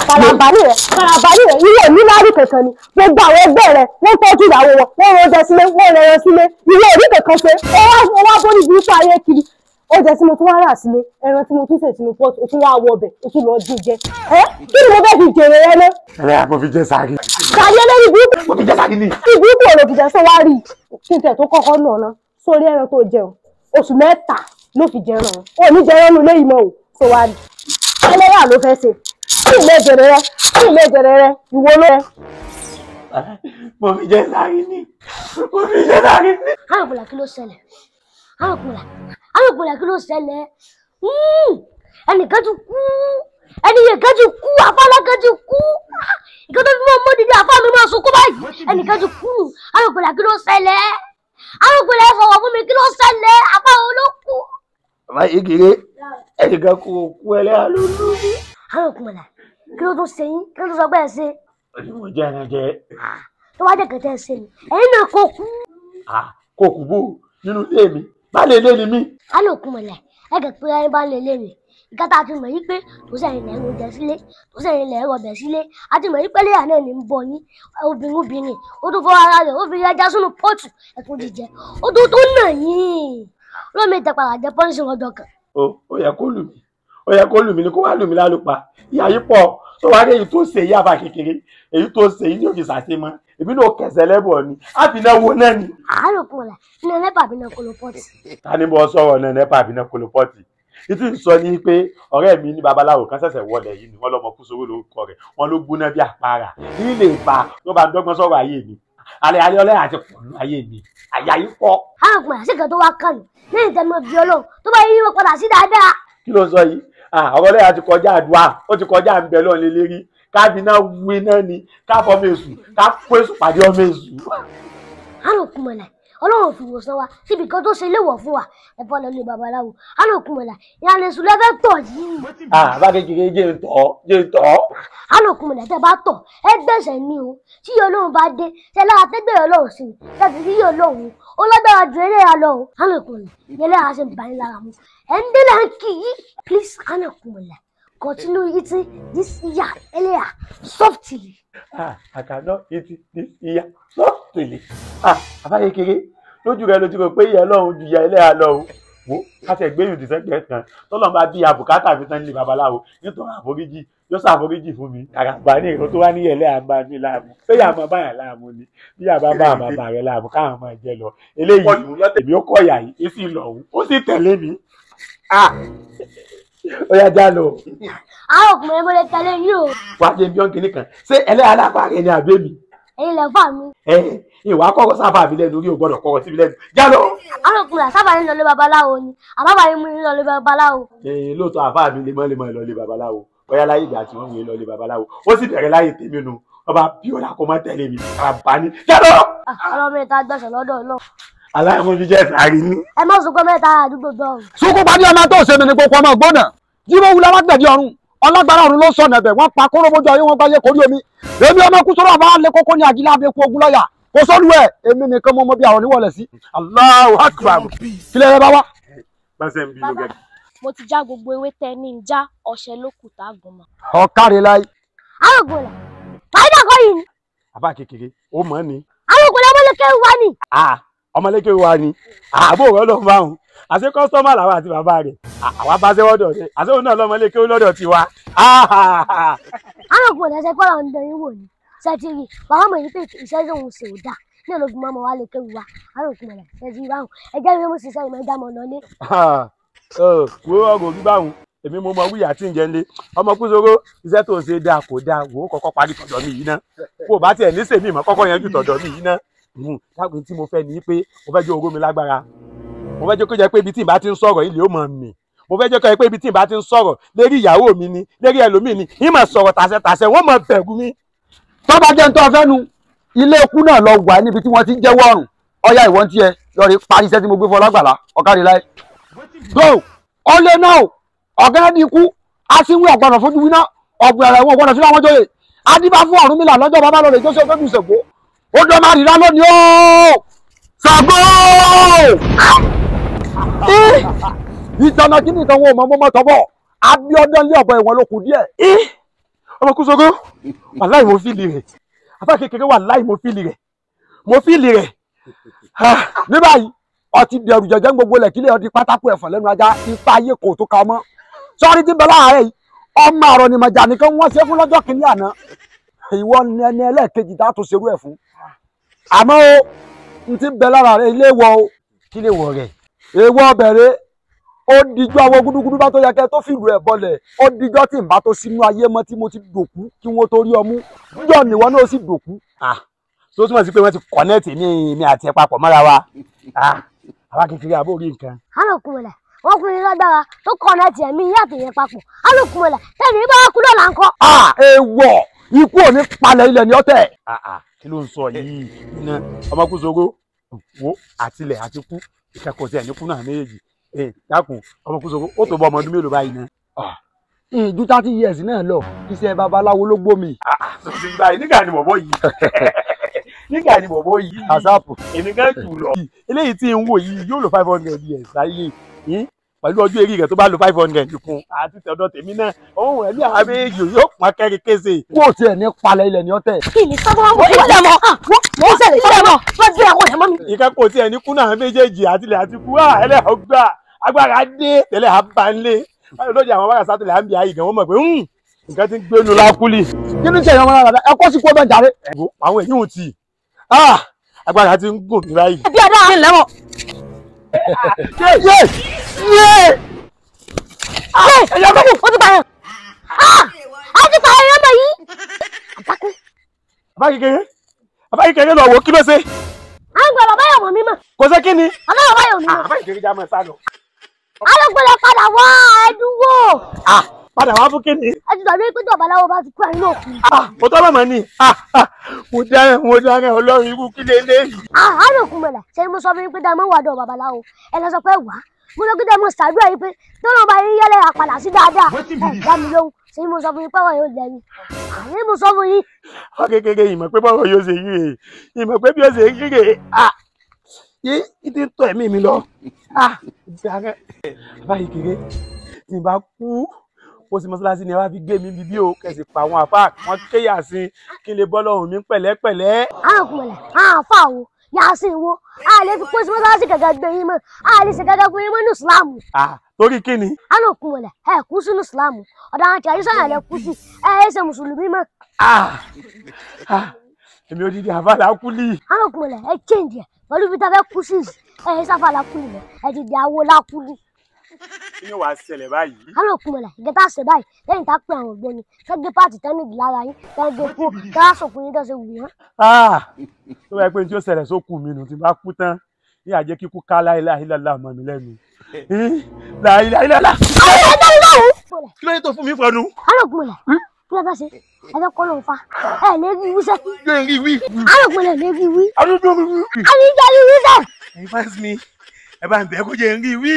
Karambani rẹ̀ ilé ìlú lárí kankan ni gbogbo àwọn ẹgbẹ́ rẹ̀ wọ́n tọ́jú ìyàwó wọn wọ́n rọjẹ sílé wọ́n rẹran sílé ilé ìlú kankan ṣe ó wá bó níbi ipò ayé kiri oúnjẹ tí mo tún wá rà sílé ẹran tí mo tún sè sínú pọ́ọ̀tù ó tún wá wọ ọbẹ̀ ó tún lọ jíjẹ kí ni mo fẹ́ fi jèrè rẹ ná. ẹ mo fi jẹ sáré. sáré lórí ìbúkú. mo fi jẹ sáré ni. ìbúkú ò lè fi jẹ sọ wá rí kí n tẹ̀ tó kọ́kọ́ nà ná sórí ẹran tó jẹun oṣù mẹ́ta ló fi jẹran ò ní jẹran nu léyìí mọ́ ò sọ wá rí ẹlẹ́yà ló fẹ́ ṣe kí ilé ìjẹrẹ rẹ ìwo ló rẹ. mo fi jẹ sáré ni mo fi jẹ sáré ni. àwọn òpòlà kí ló ṣẹlẹ̀ àwọn òpòlà kí ló ṣẹlẹ̀ ẹnìkan ti kú ẹnìyẹn kan ti kú afọlá kan ti kú ìkan tó fi mọ́ ọmọdé ní afọ mi máa sunkún báyìí ẹnìkan ti kú àwọn òpòlà kí ló ṣẹlẹ̀ àwọn òpòlà sọ̀rọ̀ fún mi kí ló ṣẹlẹ̀ afọ àwọn ló kú. bàbá yìí kéré ẹnìkan kú ẹlẹ́yà ló lù mí. àwọn òpòlà kí ló tún ṣe yín kí ló tún sọ pé ẹ ṣe. mo jẹ ẹran jẹ. tó wá jẹ kẹtẹ ẹ ṣe ni ẹ̀yin náà kò kú. kò kú bò nínú ilé mi bá lè lé ni mí. àwọn òpòlà ẹgẹ pé ẹyin bá lè lé mi ìka tá a ti mọ̀ yí pé tó sẹ́yìn lẹ́rù oúnjẹ sílé tó sẹ́yìn lẹ́rù ọbẹ̀ sílé a ti mọ̀ yí pé léyà náà ní ń bọ̀ yín obìnrin ó tún fọwọ́ ara rẹ̀ ó fi ẹja sínú pọ́ọ̀tù ẹ̀kún jíjẹ ó tún tó nà yín lómi ìtẹ̀pàrà jẹ pọ́ńsì ọjọ́ kan. ó yẹ kó lù mí ni kó wá lù mí lálùpà ìyá yìí pọ̀ tó wá dé èyí tó ṣe yá bá kékeré èyí tó ṣe yìí ní òkè sàṣe mọ́ èmi náà kẹsẹ̀ lẹ́bọ̀ ni àbínáwó náà ni. àárò kùn rẹ̀ ní nẹ́pà àbínà kolo pọ́ọ̀tì. ta ni mo sọ̀rọ̀ náà nẹ́pà àbínà kolo pọ́ọ̀tì ìtú sọ ní pé ọ̀rẹ́ mi ní babaláwo kan ṣẹ̀ṣẹ̀ wọlé yìí ni wọ́n lọ́mọ kú sówó lórúkọ rẹ̀ wọ́n ló gbóná bí àpárá nílé ìpa ló bá ń dọ́gbọ́n sọ̀rọ̀ ayé mi alẹ́ ọlẹ́ àti pọ̀lú ayé mi àyà yìí pọ̀. àwọn ọkùnrin àṣìkò tó wá kànú lẹ́yìn tẹnu bí Ọlọ́run tó bá yí wọn padà sí dáadáa. kí ló sọ yìí ọ̀rọ̀ lẹ́yìn àti kọjá àdúrà ó ti kọjá ń bẹ lọ́ọ̀ lélẹ́rí kábínà wí náà ni ká fọmọ èṣù ká kó èṣù pàdé ọmọ èṣù. àwọn ọkùnrin náà Ọlọ́run fi wòsàn wa síbi kan tó ṣe léwọ̀ fún wa ẹ̀fọ́ lọ lé babaláwo àwọn ọkùnrin náà ìyànà èṣù lẹ́fẹ̀ẹ́ tọ̀ yìí. bá kékeré jẹ́ ń tọ́. àwọn ọkùnrin náà tẹ́ bá tọ̀ ẹ gbẹ̀sẹ̀ ní o tí Ọlọ́run bá dé ṣe lára tẹ́gbẹ̀rẹ̀ Ọlọ́run sí i tẹ́tí sí Ọlọ́run ó lágbára ju eléyà lọ o àwọn ọkùnrin náà eléyà ṣe ń bá yín lára mu ẹ̀ ń délé ń kì í please àwọn ọkùnrin náà continue eating this ear eléyà softly. I cannot eat this ear softly. Bàbá kékeré lójú rẹ lójú rẹ pé ìyá Ọlọ́run ju ìyá ẹlẹ́yà lọ o wo káṣẹ gbẹ̀yìn òdìsẹ́gbẹ̀ẹ́ kan tọ́lọ́ bá bí abùkátà fi tán nílé babaláwo nítorí àforíjì yóò ṣàforíjì fún mi àràbà ní ìran tó wá ní ẹlẹ́yà bá mi láàmú séyà máa báyà láàmú ni bí àbá bá bàbá rẹ láàmú káwọn máa jẹ lọ eléyìí èmi ó kọ̀ yà yìí èsì lọ́hùn ó sì tẹ̀lé mi. Ó yá já lọ. àwọn ọkùnrin mo lè tẹ̀lé yín o. Wá jẹ́ bí ọ́nkì nìkan ṣé ẹlẹ́yà alápá rẹ ni àbẹ́ mi. ẹ̀yin lẹ fà mí. Ìwà kọ́kọ́ sábà mi lẹ́nu orí ò gbọ́dọ̀ kọ́kọ́ síbi lẹ́nu já lọ. àwọn ọkùnrin sábà ń lọlé babaláwo ni àbábà yín mú yín lọlé babaláwo. Lóòótọ́ àbá mi lemọ́lemọ́ lọlé babaláwo bóyá láyé ìgbà tí wọ́n mú yín lọlé babaláwo ó sì bẹ̀rẹ̀ láyé tèmi nu ọba bí ọ̀dà kò má tẹ̀lé mi àbáni já lọ. ọlọ́mọ ìta gbẹ̀sẹ̀ lọ́dọ̀ náà. aláìmọ̀ fi jẹ́ sáré ní. ẹ má sunkún mẹ́ta àdúgbò dọ̀rùn. sunkún pa ní ọmọ tó ṣe mi ní gbogbo ọmọ gbọ́nà jíwọ́ wula lágbẹ̀dẹ ọ̀run ọlágbára ọ̀run ló sọ̀nà ẹ̀bẹ̀ wọ́n pa kóróbójú ayé wọn gbáyé kórí omi èmi ọmọ kú sọ́rọ̀ àbá lé kókó ní àjílá abẹ́kú ogun lọ́yà kò sọ́lù ẹ̀ èmi nìkan mọ́ bí àwọn oníwọ̀lẹ̀ sí Allahu Akbar kílẹ̀ rẹ bá wá. bàbá mo ti já gbogbo ewé tẹ ní já ọṣẹ ló kù tá a gùn mọ́. ọ̀kárẹ̀ láyé. àwọn ògùnlẹ̀ fàyídà kọ́ yìí ni. àbá kékeré ó mọ̀ ni. àwọn ògùnlẹ̀ ọmọlẹ́kẹ́ wa ni. ọmọlẹ́kẹ́ wa ni àbò rẹ ló máa ń àṣẹ kọ́sítọ́mà làwọn àti bàbá rẹ̀ àwa bá ṣẹ́wọ́dọ̀ rẹ̀ àṣẹ òun náà lọ́mọlẹ́kẹ́ lọ́dọ̀ tiwa. àwọn ògùnlẹ̀ ṣe kọ́ làwọn ń dẹ̀yìn wò ni ṣẹ́tìrì bàbá mi ní pé iṣẹ́ tóun ṣe ò dáa ní ológun mọ́mọ́ wa lè kéwu wa àwọn ògùnlẹ̀ ṣẹ́tìrì báwọn ẹjẹ́ mi mú ṣiṣẹ́ ìmọ̀ ẹja mọ̀ lọ́lé. wo ọgọ orí báwọn èmi mo mọ wíyà tí ń jẹ ńlé ọmọ kúzoro iṣẹ́ tó ń ṣe dáa kò dáa wò ó kọ́kọ́ parí tọ̀dọ̀ mi yìí ná kó o bá tiẹ̀ ní sèmi ìmọ̀ kọ́kọ́ yanjú tọ̀dọ̀ mi yìí ná dáàbò tí mo fẹ́ ní pé mo fẹ́ jẹ́ oró mi lágbára mo fẹ́ jẹ́ kó jẹ́ pé ibi tí n bá ti ń sọ̀rọ̀ ilé ó mọ̀ mí mo fẹ́ jẹ́ kó jẹ́ pé ibi tí n bá ti ń sọ̀rọ̀ lérí ìyàwó mi ni lérí ẹlòmíì ni ìmọ̀ sọ̀rọ̀ tàṣẹ wọ́n mọ̀ bẹ̀rù mi. tọ́ba jẹ́ ń tọ́ fẹ́ nu ilé ikú náà lọ wà níbi tí wọ́n ti ń jẹ́wọ́ ọ̀run ọ̀yá ìwọ́n tiẹ̀ lọ́ọ̀rì parí iṣẹ́ tí mo gbé fún ọlágbàlá ọ̀kárí láì. go ọ̀lẹ́ náà ọ̀gá ní ikú aṣíwí ọ̀gbọ̀nà fojú winá ọ̀gbọ̀n ẹ̀rẹ̀ wọn ọ̀gbọ̀nà sílẹ̀ wọn jòyè adíbá fún Ọ̀rúnmìlà lọ́jọ́ bàbá lọ́rẹ̀ tó ṣe fẹ́ bí Ṣàngó ó dọ́ máa rírá lónìí ó Ṣàngó. ìtànà kí nìkan wọn ò mọ mọ́mọ́ tọ́bọ̀ Abíọ́dún lé ọ̀bọ ìwọ̀n ló kù díẹ̀ ọmọ Kúsogó wàláì mo fíìlì rẹ̀ àfáà kékeré wàláì mo fíìlì rẹ̀ ní báyìí ọtí dẹrù jẹjẹ gbogbo lẹ kílẹ̀ ọdí pátákó ẹ̀fọn lẹ́nu ajá ipa ayé kò tó ka mọ́ sọ́ọ́rí tí bẹ́ẹ̀ láàárẹ̀ yìí ọmọ àrọ̀ ni màjà nìkan wọ́n ṣe fún lọ́jọ́ kìíní àná ìwọ ni ẹni ẹlẹ́ẹ̀kejì tá a tó ṣerú ẹ̀ fún àmọ́ o n ti bẹ lára rẹ̀ ilé wọ o kí lè wọ rẹ̀ èèwọ̀ bẹ̀rẹ̀ ó dijọ́ àwọn gúdúgúdú bá tó yẹ kẹ́ tó fìlú ẹ̀ bọlẹ̀ ó dijọ́ tí n bá tó sínú ayé mọ́ tí mo ti dòkú kí wọ́n tó rí ọmú jọ nìwọ náà ó sì dòkú. tó túmọ̀ sí pé wọ́n ti kọ̀nẹ́ẹ̀tì ní mi àti ẹ̀ papọ̀ mọ́ra wa àwa kékeré àbó rí nǹkan. alòkùnmọ̀lẹ̀ wọ́n kún ní lágbára tó kọ̀nẹ́ẹ̀tì ẹ̀mí yàtọ̀ yẹn papọ̀ alòkùnmọ̀lẹ̀ tẹ̀lé bá kú lọ́la ńkọ́. èèwọ̀ ikú ò ní palẹ̀ ilẹ̀ ní ọ̀tẹ̀. kí ló ń sọ yìí iná ọmọ Kúsogó wo àtilẹ̀ àti kú ìkẹ́kọ̀ọ́ tí ẹ̀ ní kú náà méjèèjì dákun ọmọ Kúsogó ó tó bọ ọmọ ọdún mélòó báyìí náà. ju 30 years náà lọ iṣẹ́ babaláwo ló gbómi. nígbà ni bọ̀bọ̀ yìí àsáàpù èmi kan jù lọ eléyìí tí ń wò yìí yóò lò 500 years láyé pẹ̀lú ọjọ́ eré rẹ̀ tó bá lo 500 kún àti tọ̀dọ̀ tèmi náà ohun ẹ̀mí àwọn méjì yóò pọn kẹ́rin kése. kú ò tiẹ̀ ní palẹ̀ ilẹ̀ ní ọ̀tẹ̀. kí ni sábà wọ́n ìṣẹ̀lẹ̀ mọ́ mo ṣẹlẹ̀ ìṣẹ̀lẹ̀ mọ́ wọ́n gbé àwọn ẹ̀mọ́ mi. ìkẹ́kọ̀ọ́ tí ẹni kú náà méjèèjì àtìlẹ̀ àti kú ẹlẹ́hàn gbà agbára dé tẹ́lẹ̀ àbánlé lóde àwọn wáyà sátìlẹ̀ àbí ayé gan wọ́n mọ̀ pé nǹkan ti ń gbénu lákúlì. kí ni sẹ́yìn ọmọ náà ẹ kó sí kó bẹ́ẹ̀ jàre. àwọn èyí ò tí agbára ti ń gùn mí báyìí. bí ọ̀dọ́ àwọn ìlẹ́wọ̀. ẹ̀yọ́ bẹ́ẹ̀ ó ti pààyàn. a ti pààyàn ọmọ yìí. bàbá kékeré lọ wò kí ló ṣe. à ń gba bàbá yọ̀mọ̀ mímọ̀. kò ṣe kí ni. bàbá yọ̀mọ̀ mímọ̀. bàbá kékeré já mọ́ ẹ sá lọ. alọ́gbọ́lẹ̀ padà wá ẹ̀dúgbò. padà wá fún kí ni. ẹ ti dàbí pé tọ̀bàláwo bá ti kú àyínú òkú. mo tọ́ mọ̀mọ́ ni mo dára ọlọ́run ikú kí lè lé. alòkùnmọ̀lẹ̀ ṣe ni mo sọ fún yín pé dáa mọ́ wàdọ̀ babaláwo ẹ lọ sọ pé wà á mo lọ kí dáa mo ṣàdúrà yín pé tọ́nà bá yín yẹ́lẹ̀ àpàdà sí dáadáa ẹ dá mi lóhùn ṣe ni mo sọ fún yín pé wọ́n yóò lẹ́yìn àní mo sọ fún yín. wọ́n kékeré ìmọ̀ pé bọ́ọ̀ yóò ṣe yí rè ìmọ̀ pé bí ó ṣe yí rè yí ti ń tọ́ ẹ̀mí mi lọ. bàbá kékeré tí n bá kú ó sì mọ́sálásí ni ẹ wá fi gbé mi bíbí o kẹsì pa àwọn àfáà wọn kéyà sí kí n lè bọ́ lọ́hùn mi pẹ̀lẹ́pẹ̀lẹ́. alòkùnmọ̀lẹ̀ àfà wo yàásìn wo a lè fi kó sí mọ́sálásí gẹ́gẹ́ gbé yín mọ́ a lè ṣe gẹ́gẹ́ gbé yín mọ́ ní ìsìláàmù. torí kí ni. alòkùnmọ̀lẹ̀ ẹ kú sínú ìsìláàmù ọ̀dọ̀ àwọn kìí sọ̀rọ̀ lẹ kú sí ẹ ṣe mùsùlùmí mọ́. èmi ò dídí àfáà lákúlì. alòkùnmọ̀lẹ̀ ẹ change ẹ pẹ̀lú bí tafẹ́ kú sí ẹ sáfà lákúlì mọ́ ẹ ti di àwo lákúlì. kí ni wàá ṣẹlẹ̀ báyìí. alòkùnmọ̀lẹ̀ ìgẹ́ta ṣe báyìí lẹ́yìn tá a pè àwọn ògbóni kẹ́gbẹ́ pààtì tẹ́nìdì lára yín kẹ́gbẹ́ kú kẹ́wàá sọ̀kùn yín tó ṣe wù wọ́n. tó bá yẹ pé ní tí ó ṣẹlẹ̀ sókù mi nù tí bá kú tán ní àjẹ́ kíkú ká láìláìláìlá ọmọ mi lẹ́nu. láìláìláìlá. kí ló dé tó fún mi fọnù. alòkùnmọ̀lẹ̀ kí ló fẹ́ ṣe ẹ fẹ́ kọ́ ló ń fa ẹ lè rí wíṣẹ́. alòkùnmọ̀lẹ̀ lè rí wí. àníjà rí wíṣẹ́. ẹ bá ń bẹ kó jẹ́ ń rí wí.